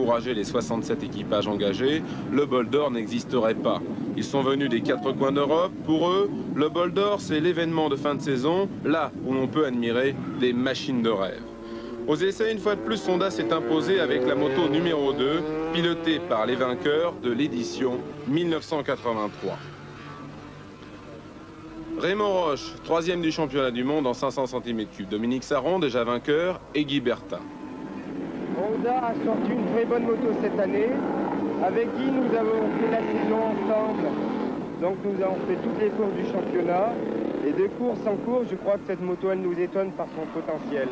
décourager les 67 équipages engagés, le bol d'or n'existerait pas. Ils sont venus des 4 coins d'Europe. Pour eux, le bol d'or, c'est l'événement de fin de saison, là où l'on peut admirer des machines de rêve. Aux essais, une fois de plus, Honda s'est imposé avec la moto numéro 2, pilotée par les vainqueurs de l'édition 1983. Raymond Roche, 3e du championnat du monde en 500 cm3. Dominique Sarron, déjà vainqueur, et Guy Bertin. Honda a sorti une très bonne moto cette année. Avec Guy, nous avons fait la saison ensemble. Donc nous avons fait toutes les courses du championnat. Et de course en course, je crois que cette moto, elle nous étonne par son potentiel.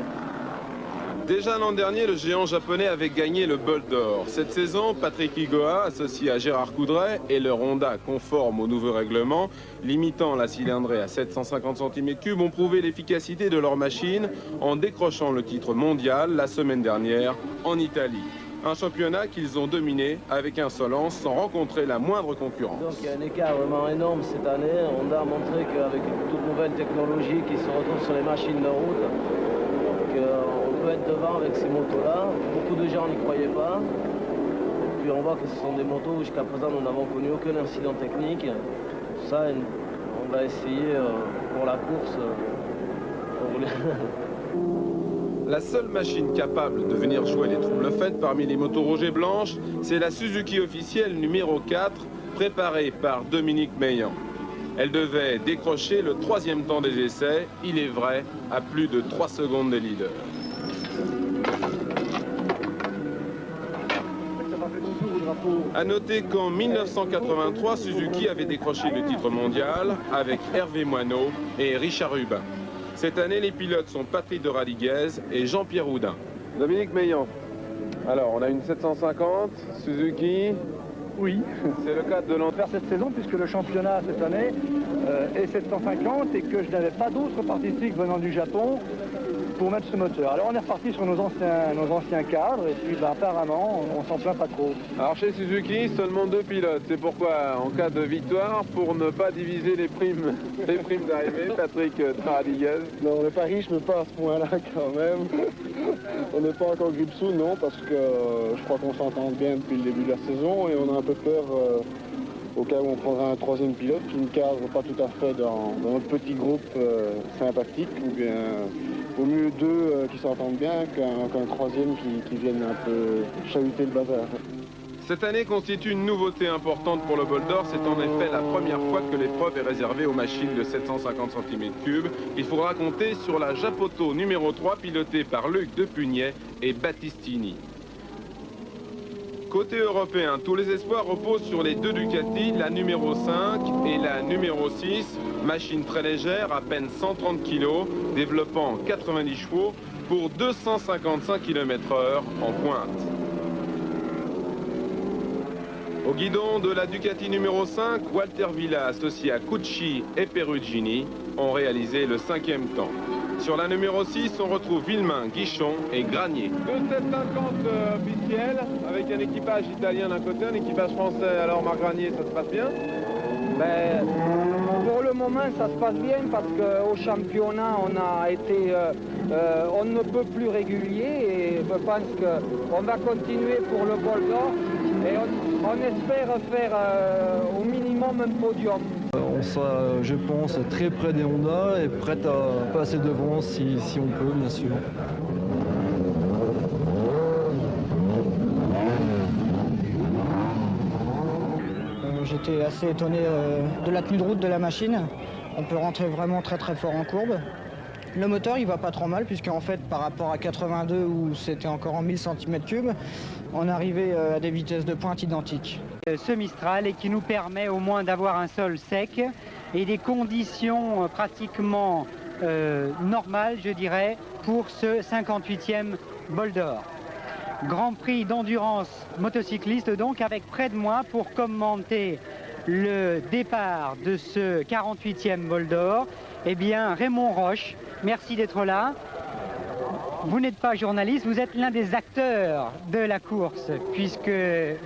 Déjà l'an dernier, le géant japonais avait gagné le bol d'or. Cette saison, Patrick Igoa, associé à Gérard Coudray, et leur Honda conforme au nouveau règlement, limitant la cylindrée à 750 cm3, ont prouvé l'efficacité de leur machine en décrochant le titre mondial la semaine dernière en Italie. Un championnat qu'ils ont dominé avec insolence sans rencontrer la moindre concurrence. Donc il y a un écart vraiment énorme cette année. Honda a montré qu'avec toute nouvelle technologie qui se retrouve sur les machines de route, on peut être devant avec ces motos-là. Beaucoup de gens n'y croyaient pas. Et puis on voit que ce sont des motos où jusqu'à présent nous n'avons connu aucun incident technique. Tout ça, on va essayer pour la course. La seule machine capable de venir jouer les troubles faites parmi les motos rouges et blanches, c'est la Suzuki officielle numéro 4, préparée par Dominique Meillan. Elle devait décrocher le 3e temps des essais, il est vrai, à plus de 3 secondes des leaders. A noter qu'en 1983, Suzuki avait décroché le titre mondial avec Hervé Moineau et Richard Rubin. Cette année, les pilotes sont Patrick de Radiguez et Jean-Pierre Houdin. Dominique Meillan. Alors, on a une 750, Suzuki. Oui, c'est le cadre de l'entrée cette saison, puisque le championnat cette année est 750 et que je n'avais pas d'autres participations venant du Japon pour mettre ce moteur. Alors on est reparti sur nos anciens cadres et puis apparemment on s'en plaint pas trop. Alors chez Suzuki, seulement 2 pilotes. C'est pourquoi en cas de victoire, pour ne pas diviser les primes d'arrivée, Patrick Radiguez. Non, on n'est pas riche, mais pas à ce point-là quand même. On n'est pas encore Gripsou, non, parce que je crois qu'on s'entend bien depuis le début de la saison et on a un peu peur au cas où on prendra un 3e pilote qui ne cadre pas tout à fait dans notre petit groupe sympathique, ou bien au mieux 2 qui s'entendent bien qu'un 3e qui vienne un peu chahuter le bazar. Cette année constitue une nouveauté importante pour le bol d'or. C'est en effet la première fois que l'épreuve est réservée aux machines de 750 cm3. Il faudra compter sur la Japoto numéro 3 pilotée par Luc Depugnet et Battistini. Côté européen, tous les espoirs reposent sur les 2 Ducati, la numéro 5 et la numéro 6. Machine très légère, à peine 130 kg, développant 90 chevaux pour 255 km/h en pointe. Au guidon de la Ducati numéro 5, Walter Villa, associé à Cucci et Perugini, ont réalisé le 5e temps. Sur la numéro 6, on retrouve Villemain, Guichon et Granier. 2750 officiel, avec un équipage italien d'un côté, un équipage français. Alors Marc Granier, ça se passe bien? Ben, pour le moment, ça se passe bien parce qu'au championnat, on a été, on ne peut plus régulier et je pense qu'on va continuer pour le bol d'or et on espère faire au minimum un podium. On sera, je pense, très près des Honda et prêt à passer devant si on peut, bien sûr. J'étais assez étonné de la tenue de route de la machine. On peut rentrer vraiment très fort en courbe. Le moteur, il va pas trop mal, puisqu'en fait, par rapport à 82 où c'était encore en 1000 cm3, on arrivait à des vitesses de pointe identiques. Ce Mistral et qui nous permet au moins d'avoir un sol sec et des conditions pratiquement normales, je dirais, pour ce 58e bol d'or. Grand prix d'endurance motocycliste donc, avec près de moi pour commenter le départ de ce 48e bol d'or, eh bien Raymond Roche, merci d'être là. Vous n'êtes pas journaliste, vous êtes l'un des acteurs de la course, puisque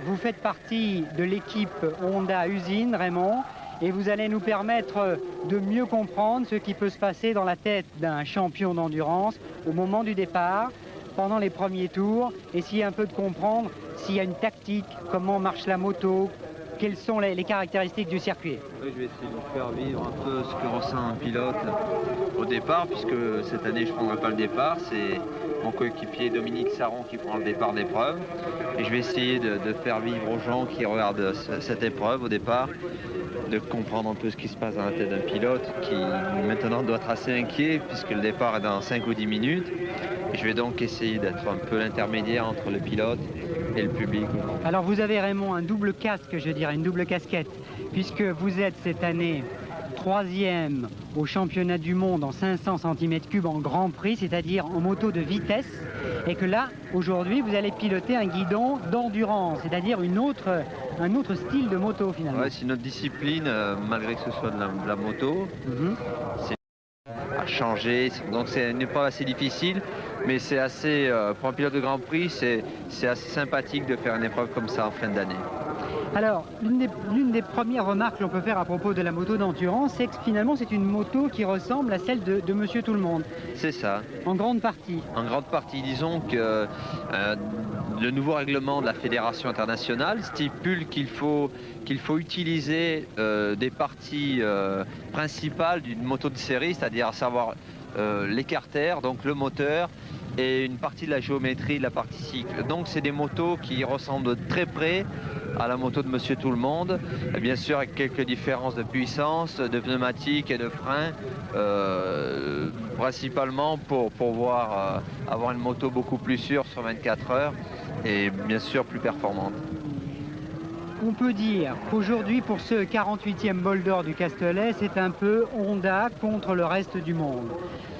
vous faites partie de l'équipe Honda Usine, Raymond, et vous allez nous permettre de mieux comprendre ce qui peut se passer dans la tête d'un champion d'endurance au moment du départ. pendant les premiers tours, essayer un peu de comprendre s'il y a une tactique, comment marche la moto, quelles sont les caractéristiques du circuit. Oui, je vais essayer de vous faire vivre un peu ce que ressent un pilote au départ, puisque cette année je ne prendrai pas le départ, c'est mon coéquipier Dominique Saron qui prend le départ d'épreuve. Et je vais essayer de faire vivre aux gens qui regardent cette épreuve au départ, de comprendre un peu ce qui se passe dans la tête d'un pilote qui maintenant doit être assez inquiet puisque le départ est dans 5 ou 10 minutes. Et je vais donc essayer d'être un peu l'intermédiaire entre le pilote et le public. Alors vous avez, Raymond, un double casque, je dirais, une double casquette, puisque vous êtes cette année 3e au championnat du monde en 500 cm3 en Grand Prix, c'est-à-dire en moto de vitesse, et que là, aujourd'hui, vous allez piloter un guidon d'endurance, c'est-à-dire un autre style de moto finalement. Ouais, c'est notre discipline, malgré que ce soit de la moto. C'est à changer, donc c'est une épreuve assez difficile, mais c'est assez, pour un pilote de Grand Prix, c'est assez sympathique de faire une épreuve comme ça en fin d'année. Alors, l'une des premières remarques que l'on peut faire à propos de la moto d'endurance, c'est que finalement c'est une moto qui ressemble à celle de Monsieur Tout-le-Monde. C'est ça. En grande partie. En grande partie, disons que le nouveau règlement de la Fédération internationale stipule qu'il faut utiliser des parties principales d'une moto de série, c'est-à-dire à savoir l'écarter, donc le moteur, et une partie de la géométrie de la partie cycle. Donc c'est des motos qui ressemblent de très près à la moto de Monsieur Tout-le-Monde, bien sûr avec quelques différences de puissance, de pneumatique et de frein, principalement pour pouvoir avoir une moto beaucoup plus sûre sur 24 heures et bien sûr plus performante. On peut dire qu'aujourd'hui, pour ce 48e bol d'or du Castellet, c'est un peu Honda contre le reste du monde.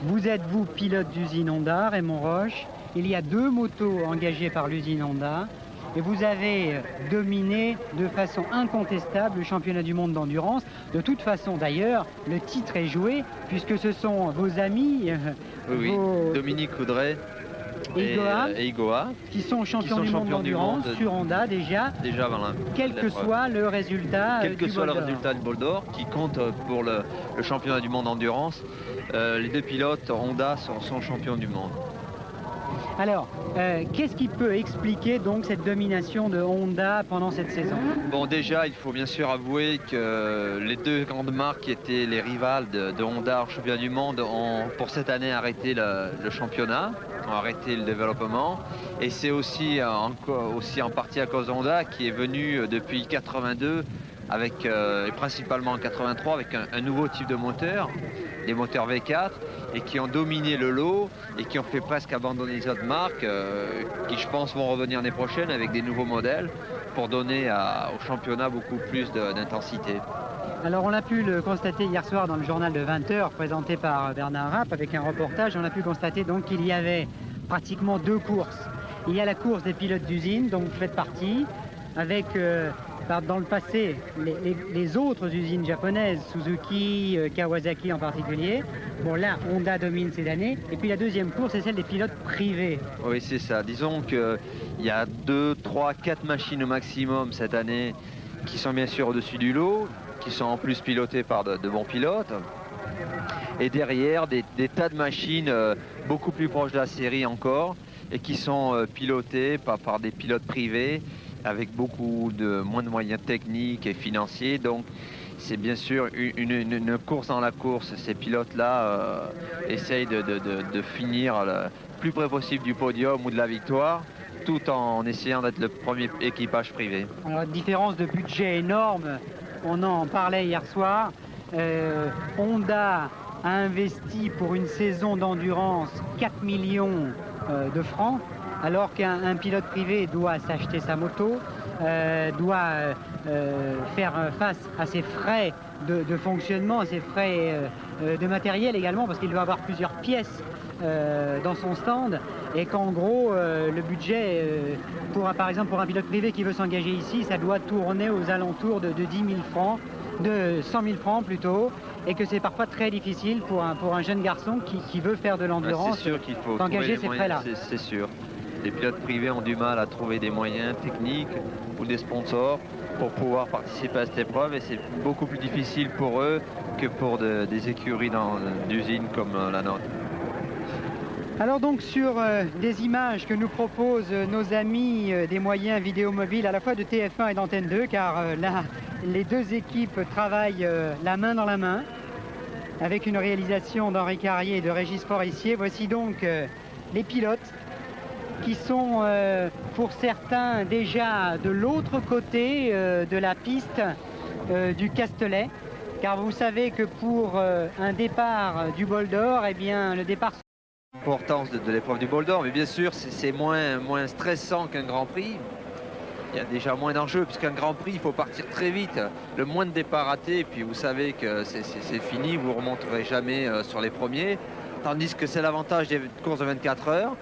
Vous êtes, vous, pilote d'usine Honda, Raymond Roche. Il y a 2 motos engagées par l'usine Honda. Et vous avez dominé de façon incontestable le championnat du monde d'endurance. De toute façon, d'ailleurs, le titre est joué, puisque ce sont vos amis, oui, Dominique Coudray et Igoa, qui sont champions du monde d'endurance sur Honda déjà avant quel que soit le résultat du bol d'or qui compte pour le championnat du monde d'endurance. Les 2 pilotes Honda sont champions du monde. Alors, qu'est-ce qui peut expliquer donc cette domination de Honda pendant cette saison? Bon, déjà, il faut bien sûr avouer que les 2 grandes marques qui étaient les rivales de Honda au championnat du monde ont pour cette année arrêté le championnat, ont arrêté le développement. Et c'est aussi en partie à cause d'Honda qui est venu depuis 82 et principalement en 83 avec un nouveau type de moteur, des moteurs V4, et qui ont dominé le lot et qui ont fait presque abandonner les autres marques qui, je pense, vont revenir l'année prochaine avec des nouveaux modèles pour donner au championnat beaucoup plus d'intensité. Alors on a pu le constater hier soir dans le journal de 20h présenté par Bernard Rapp avec un reportage. On a pu constater donc qu'il y avait pratiquement 2 courses. Il y a la course des pilotes d'usine dont vous faites partie, avec dans le passé les autres usines japonaises, Suzuki, Kawasaki en particulier. Bon là, Honda domine ces années. Et puis la deuxième course, c'est celle des pilotes privés. Oui, c'est ça. Disons qu'il y a 2, 3, 4 machines au maximum cette année qui sont bien sûr au-dessus du lot, qui sont en plus pilotées par de bons pilotes. Et derrière, des tas de machines beaucoup plus proches de la série encore et qui sont pilotées par des pilotes privés avec moins de moyens techniques et financiers. Donc c'est bien sûr une course dans la course. Ces pilotes-là essayent de finir le plus près possible du podium ou de la victoire, tout en essayant d'être le premier équipage privé. Alors, différence de budget énorme, on en parlait hier soir. Honda a investi pour une saison d'endurance 4 millions de francs, alors qu'un pilote privé doit s'acheter sa moto, doit faire face à ses frais de fonctionnement, à ses frais de matériel également, parce qu'il doit avoir plusieurs pièces dans son stand, et qu'en gros le budget par exemple pour un pilote privé qui veut s'engager ici, ça doit tourner aux alentours de 10 000 francs, de 100 000 francs plutôt, et que c'est parfois très difficile pour un jeune garçon qui veut faire de l'endurance d'engager ces frais-là. C'est sûr. Les pilotes privés ont du mal à trouver des moyens techniques ou des sponsors pour pouvoir participer à cette épreuve, et c'est beaucoup plus difficile pour eux que pour des écuries d'usines comme la nôtre. Alors donc sur des images que nous proposent nos amis des moyens vidéo mobiles à la fois de TF1 et d'Antenne 2, car là les deux équipes travaillent la main dans la main avec une réalisation d'Henri Carrier et de Régis Forissier. Voici donc les pilotes qui sont pour certains déjà de l'autre côté de la piste du Castellet, car vous savez que pour un départ du Bol d'Or, eh bien le départ... L'importance de l'épreuve du Bol d'Or, mais bien sûr c'est moins stressant qu'un Grand Prix. Il y a déjà moins d'enjeux, puisqu'un Grand Prix, il faut partir très vite. Le moins de départ raté, et puis vous savez que c'est fini, vous ne remonterez jamais sur les premiers. Tandis que c'est l'avantage des courses de 24 heures.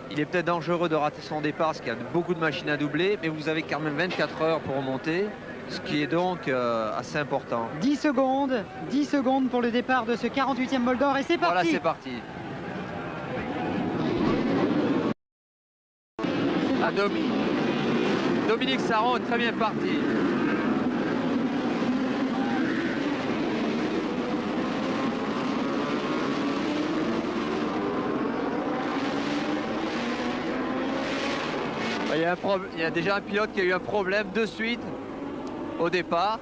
Il est peut-être dangereux de rater son départ, parce qu'il y a beaucoup de machines à doubler, mais vous avez quand même 24 heures pour remonter, ce qui est donc assez important. 10 secondes pour le départ de ce 48e Bol d'Or, et c'est parti. Voilà, c'est parti. À Dominique Sarron est très bien parti. Il y a déjà un pilote qui a eu un problème de suite au départ.